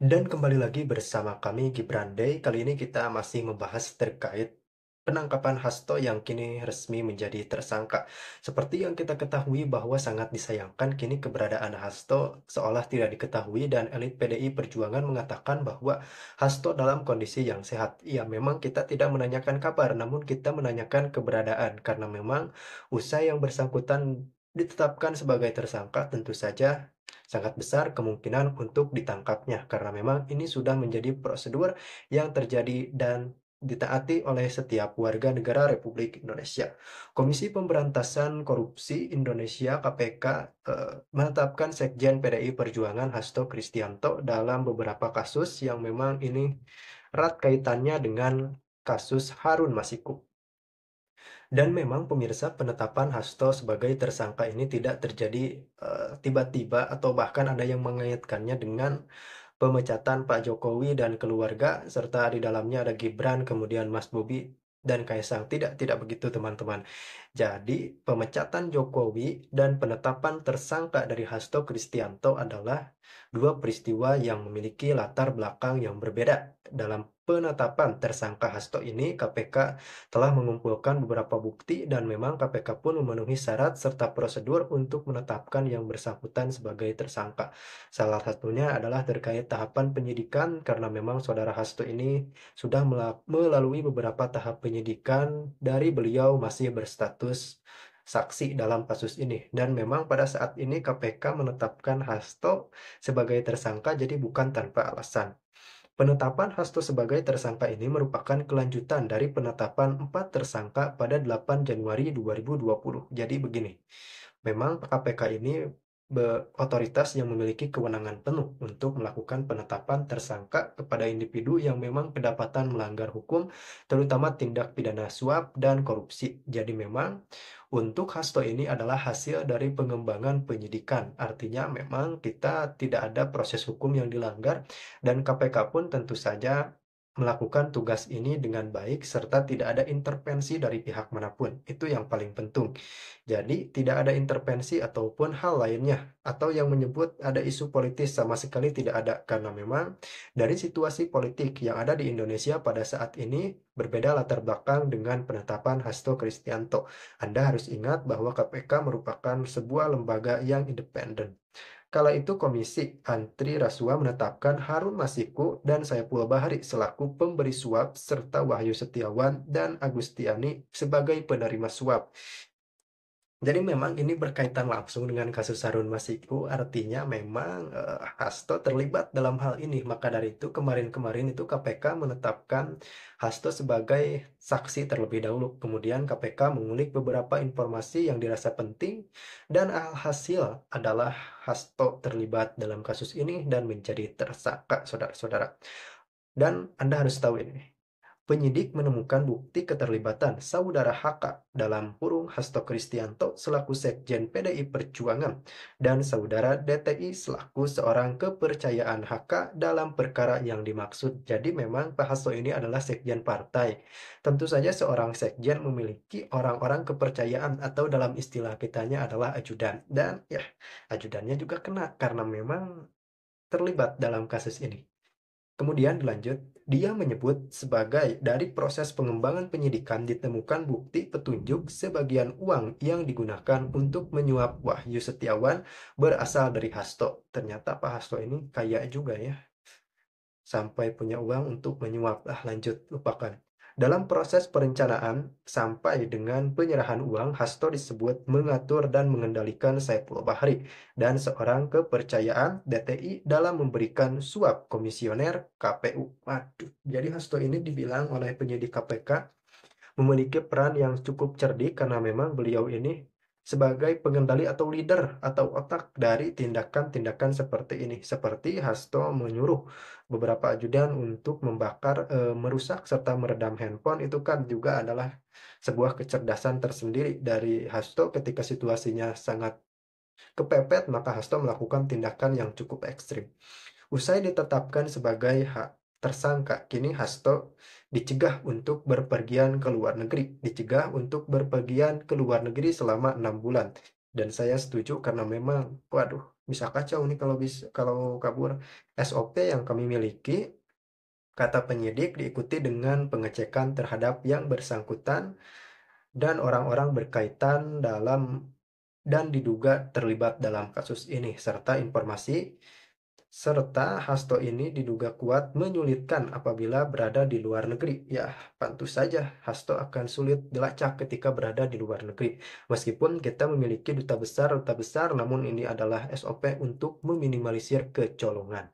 Dan kembali lagi bersama kami Gibran Day. Kali ini kita masih membahas terkait penangkapan Hasto yang kini resmi menjadi tersangka. Seperti yang kita ketahui bahwa sangat disayangkan kini keberadaan Hasto seolah tidak diketahui dan elit PDI Perjuangan mengatakan bahwa Hasto dalam kondisi yang sehat. Ya, memang kita tidak menanyakan kabar, namun kita menanyakan keberadaan karena memang usai yang bersangkutan ditetapkan sebagai tersangka, tentu saja sangat besar kemungkinan untuk ditangkapnya karena memang ini sudah menjadi prosedur yang terjadi dan ditaati oleh setiap warga negara Republik Indonesia. Komisi Pemberantasan Korupsi Indonesia (KPK) menetapkan Sekjen PDI Perjuangan Hasto Kristianto dalam beberapa kasus yang memang ini erat kaitannya dengan kasus Harun Masiku. Dan memang pemirsa, penetapan Hasto sebagai tersangka ini tidak terjadi tiba-tiba atau bahkan ada yang mengaitkannya dengan pemecatan Pak Jokowi dan keluarga serta di dalamnya ada Gibran, kemudian Mas Bobi dan Kaisang. Tidak begitu teman-teman. Jadi, pemecatan Jokowi dan penetapan tersangka dari Hasto Kristianto adalah dua peristiwa yang memiliki latar belakang yang berbeda. Dalam penetapan tersangka Hasto ini, KPK telah mengumpulkan beberapa bukti dan memang KPK pun memenuhi syarat serta prosedur untuk menetapkan yang bersangkutan sebagai tersangka. Salah satunya adalah terkait tahapan penyidikan karena memang saudara Hasto ini sudah melalui beberapa tahap penyidikan dari beliau masih berstatus saksi dalam kasus ini. Dan memang pada saat ini KPK menetapkan Hasto sebagai tersangka jadi bukan tanpa alasan. Penetapan Hasto sebagai tersangka ini merupakan kelanjutan dari penetapan 4 tersangka pada 8 Januari 2020. Jadi begini, memang KPK ini otoritas yang memiliki kewenangan penuh untuk melakukan penetapan tersangka kepada individu yang memang kedapatan melanggar hukum, terutama tindak pidana suap dan korupsi. Jadi memang untuk Hasto ini adalah hasil dari pengembangan penyidikan. Artinya memang kita tidak ada proses hukum yang dilanggar dan KPK pun tentu saja melakukan tugas ini dengan baik serta tidak ada intervensi dari pihak manapun. Itu yang paling penting. Jadi, tidak ada intervensi ataupun hal lainnya, atau yang menyebut ada isu politis sama sekali tidak ada, karena memang dari situasi politik yang ada di Indonesia pada saat ini berbeda latar belakang dengan penetapan Hasto Kristianto. Anda harus ingat bahwa KPK merupakan sebuah lembaga yang independen. Kala itu Komisi Antri Rasuah menetapkan Harun Masiku dan Saiful Bahri selaku pemberi suap serta Wahyu Setiawan dan Agustiani sebagai penerima suap. Jadi memang ini berkaitan langsung dengan kasus Harun Masiku, artinya memang Hasto terlibat dalam hal ini. Maka dari itu kemarin-kemarin itu KPK menetapkan Hasto sebagai saksi terlebih dahulu. Kemudian KPK mengulik beberapa informasi yang dirasa penting dan alhasil adalah Hasto terlibat dalam kasus ini dan menjadi tersangka, saudara-saudara. Dan Anda harus tahu ini. Penyidik menemukan bukti keterlibatan saudara HK dalam kurung Hasto Kristianto selaku Sekjen PDI Perjuangan dan saudara DTI selaku seorang kepercayaan HK dalam perkara yang dimaksud. Jadi memang Pak Hasto ini adalah sekjen partai. Tentu saja seorang sekjen memiliki orang-orang kepercayaan atau dalam istilah kitanya adalah ajudan. Dan ya, ajudannya juga kena karena memang terlibat dalam kasus ini. Kemudian dilanjut, dia menyebut sebagai dari proses pengembangan penyidikan ditemukan bukti petunjuk sebagian uang yang digunakan untuk menyuap Wahyu Setiawan berasal dari Hasto. Ternyata Pak Hasto ini kaya juga ya, sampai punya uang untuk menyuap. Lanjut, lupakan. Dalam proses perencanaan sampai dengan penyerahan uang, Hasto disebut mengatur dan mengendalikan Saiful Bahri dan seorang kepercayaan DTI dalam memberikan suap komisioner KPU. Waduh, jadi Hasto ini dibilang oleh penyidik KPK memiliki peran yang cukup cerdik karena memang beliau ini sebagai pengendali atau leader atau otak dari tindakan-tindakan seperti ini. Seperti Hasto menyuruh beberapa ajudan untuk membakar, merusak serta meredam handphone itu kan juga adalah sebuah kecerdasan tersendiri dari Hasto ketika situasinya sangat kepepet, maka Hasto melakukan tindakan yang cukup ekstrim. Usai ditetapkan sebagai tersangka, kini Hasto dicegah untuk berpergian ke luar negeri. Dicegah untuk berpergian ke luar negeri selama 6 bulan. Dan saya setuju karena memang, waduh, bisa kacau nih kalau kabur. SOP yang kami miliki, kata penyidik, diikuti dengan pengecekan terhadap yang bersangkutan dan orang-orang berkaitan dan diduga terlibat dalam kasus ini, serta Hasto ini diduga kuat menyulitkan apabila berada di luar negeri. Ya, tentu saja Hasto akan sulit dilacak ketika berada di luar negeri. Meskipun kita memiliki duta besar, namun ini adalah SOP untuk meminimalisir kecolongan.